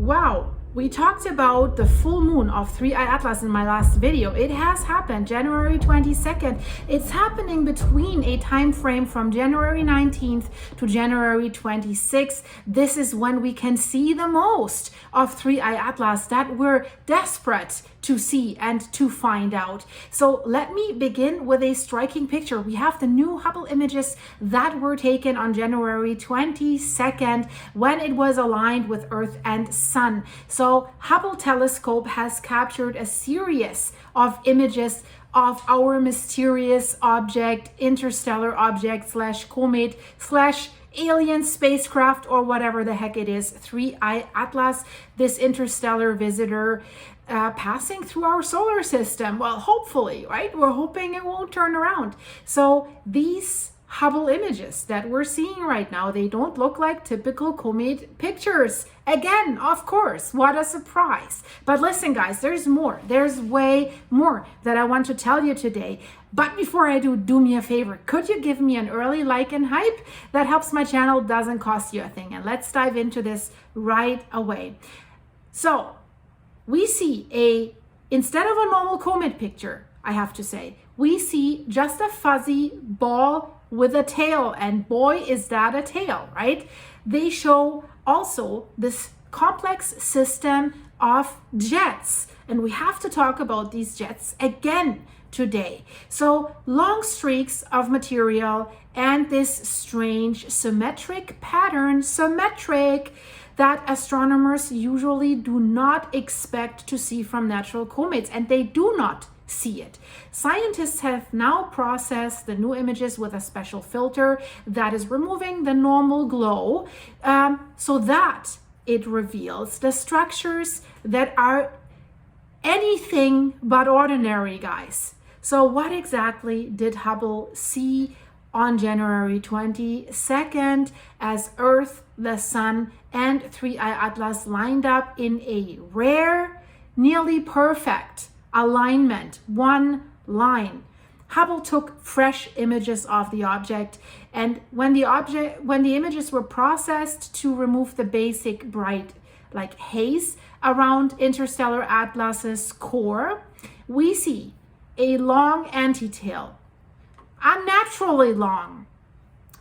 Wow, we talked about the full moon of 3i Atlas in my last video. It has happened January 22nd. It's happening between a time frame from January 19th to January 26th. This is when we can see the most of 3i Atlas that we're desperate to see and to find out. So let me begin with a striking picture. We have the new Hubble images that were taken on January 22nd when it was aligned with Earth and Sun. So Hubble telescope has captured a series of images of our mysterious object, interstellar object / comet / alien spacecraft, or whatever the heck it is, 3i Atlas, this interstellar visitor passing through our solar system. Well, hopefully, right? We're hoping it won't turn around. So these Hubble images that we're seeing right now, they don't look like typical comet pictures. Again, of course, what a surprise. But listen, guys, there's more. There's way more that I want to tell you today. But before I do me a favor. Could you give me an early like and hype? That helps my channel, doesn't cost you a thing. And let's dive into this right away. So we see instead of a normal comet picture, I have to say, we see just a fuzzy ball with a tail, and boy, is that a tail, right? They show also this complex system of jets, and we have to talk about these jets again today. So long streaks of material and this strange symmetric pattern, that astronomers usually do not expect to see from natural comets, and they do not see it. Scientists have now processed the new images with a special filter that is removing the normal glow so that it reveals the structures that are anything but ordinary, guys. So what exactly did Hubble see on January 22nd as Earth, the Sun, and 3i Atlas lined up in a rare, nearly perfect alignment, one line? Hubble took fresh images of the object, and when the images were processed to remove the basic bright like haze around interstellar Atlas's core, we see a long antitail, unnaturally long,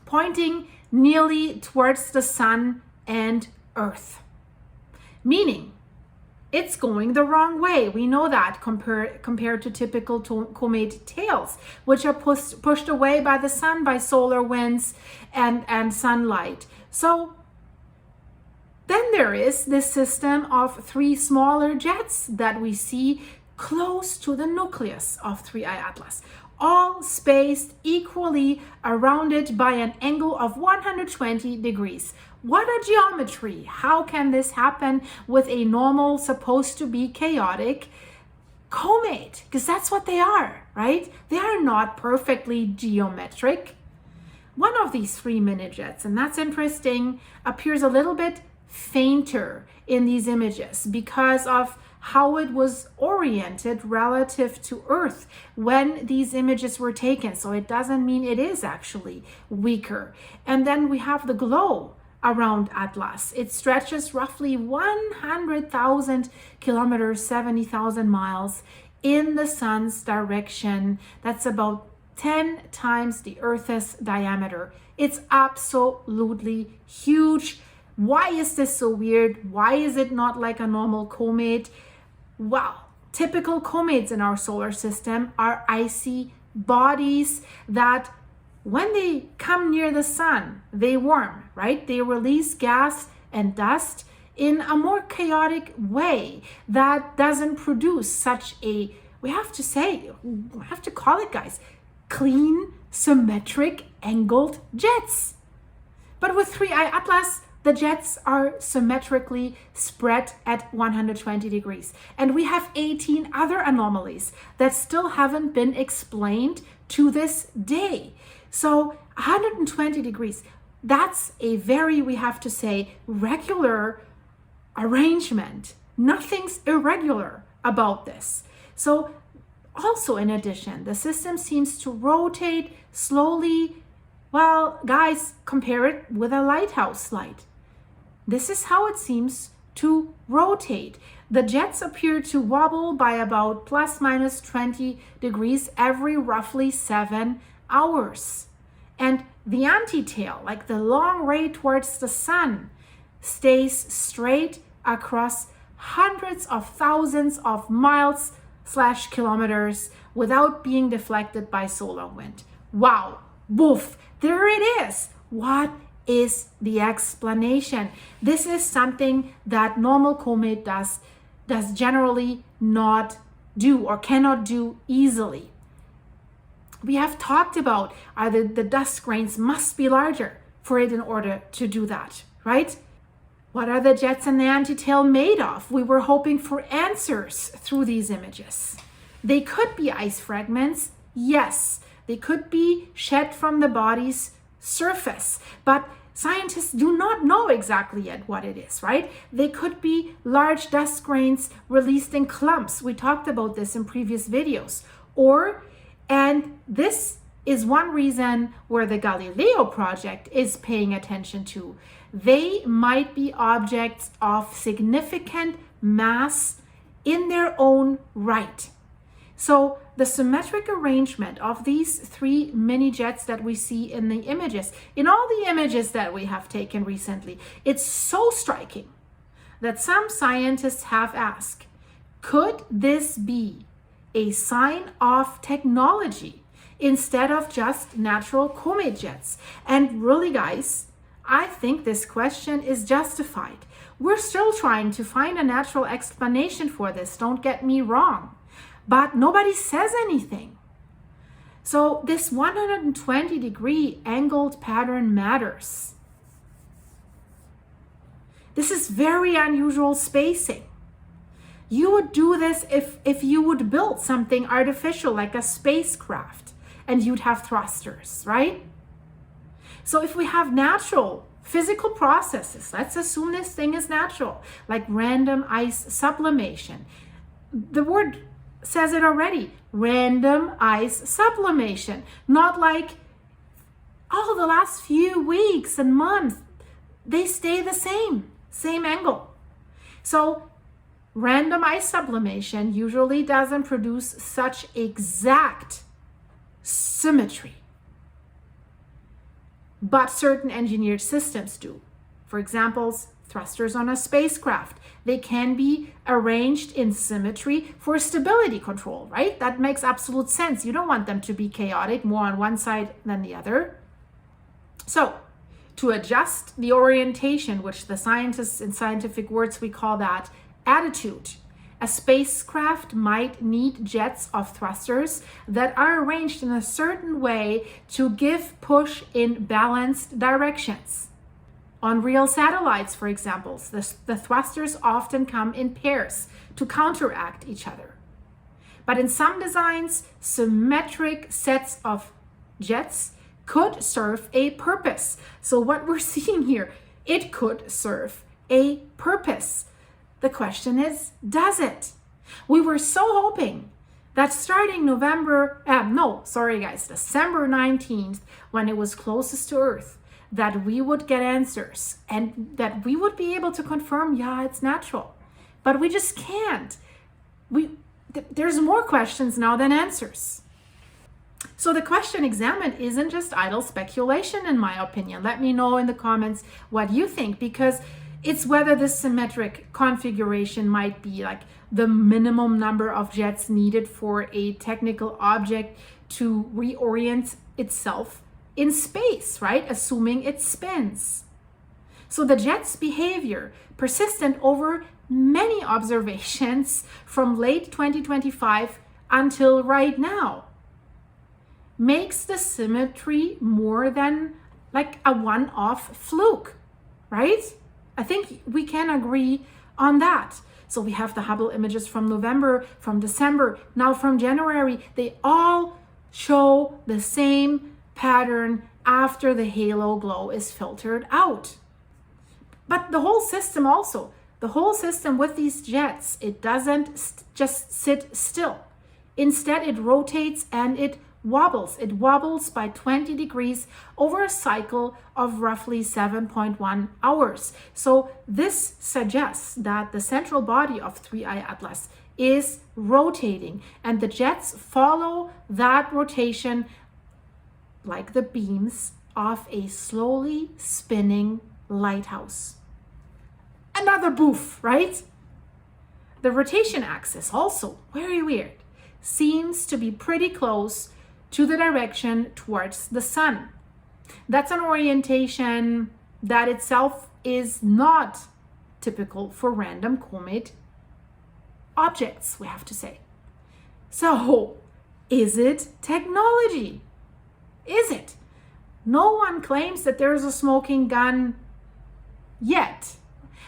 pointing nearly towards the Sun and Earth, meaning it's going the wrong way. We know that compared to typical comet tails, which are pushed away by the sun, by solar winds and sunlight. So then there is this system of three smaller jets that we see close to the nucleus of 3i Atlas, all spaced equally around it by an angle of 120 degrees. What a geometry! How can this happen with a normal, supposed to be chaotic comet? Because that's what they are, right? They are not perfectly geometric. One of these three mini jets, and that's interesting, appears a little bit fainter in these images because of how it was oriented relative to Earth when these images were taken. So it doesn't mean it is actually weaker. And then we have the glow around Atlas. It stretches roughly 100,000 kilometers, 70,000 miles in the sun's direction. That's about 10 times the Earth's diameter. It's absolutely huge. Why is this so weird? Why is it not like a normal comet? Well, typical comets in our solar system are icy bodies that when they come near the sun, they warm, right? They release gas and dust in a more chaotic way that doesn't produce such a, we have to call it, guys, clean, symmetric, angled jets. But with 3i Atlas, the jets are symmetrically spread at 120 degrees. And we have 18 other anomalies that still haven't been explained to this day. So 120 degrees, that's a very, we have to say, regular arrangement. Nothing's irregular about this. So also in addition, the system seems to rotate slowly. Well, guys, compare it with a lighthouse light. This is how it seems to rotate. The jets appear to wobble by about plus minus 20 degrees every roughly 7 hours. And the antitail, like the long ray towards the sun, stays straight across hundreds of thousands of miles / kilometers without being deflected by solar wind. Wow, woof, there it is. What is the explanation? This is something that normal comet does generally not do or cannot do easily. We have talked about either the dust grains must be larger for it in order to do that, right? What are the jets and the antitail made of? We were hoping for answers through these images. They could be ice fragments, yes. They could be shed from the body's surface, but scientists do not know exactly yet what it is, right? They could be large dust grains released in clumps. We talked about this in previous videos. And this is one reason where the Galileo project is paying attention to. They might be objects of significant mass in their own right. So the symmetric arrangement of these 3 mini jets that we see in the images, in all the images that we have taken recently, it's so striking that some scientists have asked, could this be a sign of technology instead of just natural comet jets? And really, guys, I think this question is justified. We're still trying to find a natural explanation for this, don't get me wrong, but nobody says anything. So this 120-degree angled pattern matters. This is very unusual spacing. You would do this if you would build something artificial like a spacecraft and you'd have thrusters, right? So if we have natural physical processes, let's assume this thing is natural, like random ice sublimation. The word says it already, random ice sublimation, not like, oh, the last few weeks and months, they stay the same angle. So random ice sublimation usually doesn't produce such exact symmetry, but certain engineered systems do. For example, thrusters on a spacecraft. They can be arranged in symmetry for stability control, right? That makes absolute sense. You don't want them to be chaotic, more on one side than the other. So to adjust the orientation, which the scientists in scientific words, we call that attitude, a spacecraft might need jets of thrusters that are arranged in a certain way to give push in balanced directions. On real satellites, for example, the thrusters often come in pairs to counteract each other. But in some designs, symmetric sets of jets could serve a purpose. So what we're seeing here, it could serve a purpose. The question is, does it? We were so hoping that starting December 19th, when it was closest to Earth, that we would get answers and that we would be able to confirm, yeah, it's natural. But we just can't. There's more questions now than answers. So the question examined isn't just idle speculation, in my opinion. Let me know in the comments what you think, because it's whether this symmetric configuration might be like the minimum number of jets needed for a technical object to reorient itself in space, right? Assuming it spins. So the jet's behavior, persistent over many observations from late 2025 until right now, makes the symmetry more than like a one-off fluke, right? I think we can agree on that. So we have the Hubble images from November, from December, now from January. They all show the same pattern after the halo glow is filtered out. But the whole system also, the whole system with these jets, it doesn't just sit still. Instead, it rotates and it wobbles. It wobbles by 20 degrees over a cycle of roughly 7.1 hours. So this suggests that the central body of 3I Atlas is rotating, and the jets follow that rotation like the beams of a slowly spinning lighthouse. Another boof, right? The rotation axis, also very weird, seems to be pretty close to the direction towards the sun. That's an orientation that itself is not typical for random comet objects, we have to say. So, is it technology? Is it? No one claims that there's a smoking gun yet.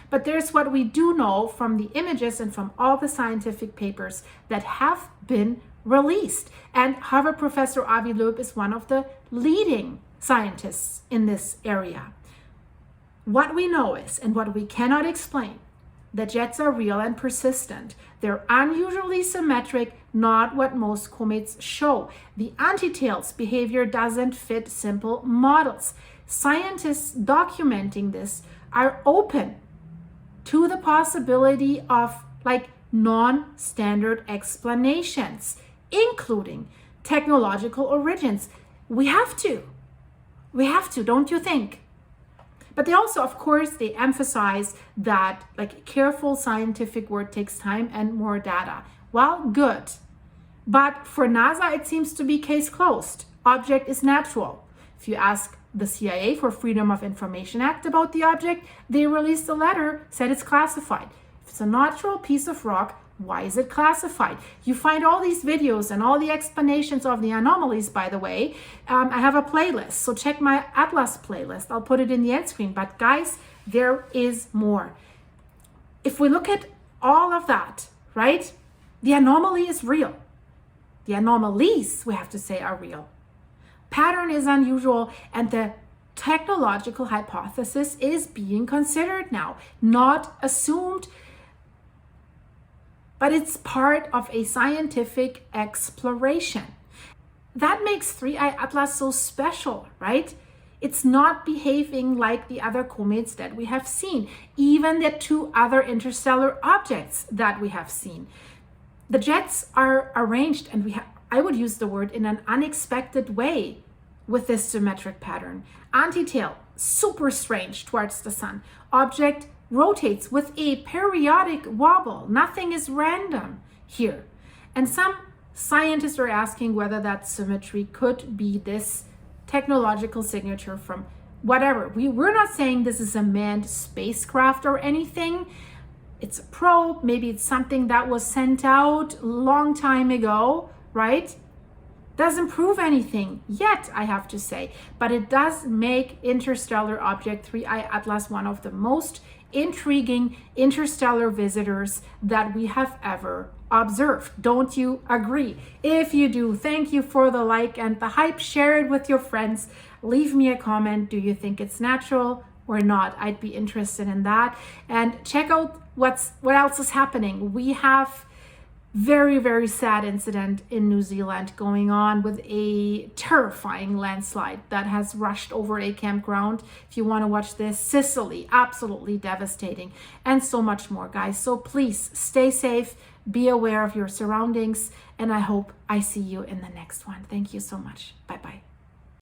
But there's what we do know from the images and from all the scientific papers that have been released. And Harvard professor Avi Loeb is one of the leading scientists in this area. What we know is, and what we cannot explain, the jets are real and persistent. They're unusually symmetric, not what most comets show. The antitails behavior doesn't fit simple models. Scientists documenting this are open to the possibility of non-standard explanations, including technological origins. We have to, don't you think? But they also, of course, they emphasize that careful scientific work takes time and more data. Well, good. But for NASA, it seems to be case closed. Object is natural. If you ask the CIA for Freedom of Information Act about the object, they released a letter, said it's classified. If it's a natural piece of rock, why is it classified? You find all these videos and all the explanations of the anomalies, by the way. I have a playlist, so check my Atlas playlist. I'll put it in the end screen. But guys, there is more. If we look at all of that, right, the anomaly is real. The anomalies, we have to say, are real. Pattern is unusual, and the technological hypothesis is being considered now, not assumed, but it's part of a scientific exploration. That makes 3I Atlas so special, right? It's not behaving like the other comets that we have seen, even the two other interstellar objects that we have seen. The jets are arranged, and I would use the word, in an unexpected way with this symmetric pattern. Antitail, super strange towards the sun. Object rotates with a periodic wobble. Nothing is random here. And some scientists are asking whether that symmetry could be this technological signature from whatever. We're not saying this is a manned spacecraft or anything. It's a probe. Maybe it's something that was sent out a long time ago, right? Doesn't prove anything yet, I have to say, but it does make interstellar object 3I Atlas one of the most intriguing interstellar visitors that we have ever observed. Don't you agree? If you do, thank you for the like and the hype. Share it with your friends. Leave me a comment. Do you think it's natural or not? I'd be interested in that. And check out what else is happening. We have very, very sad incident in New Zealand going on with a terrifying landslide that has rushed over a campground. If you want to watch this, Sicily, absolutely devastating, and so much more, guys. So please stay safe, be aware of your surroundings, and I hope I see you in the next one. Thank you so much. Bye-bye.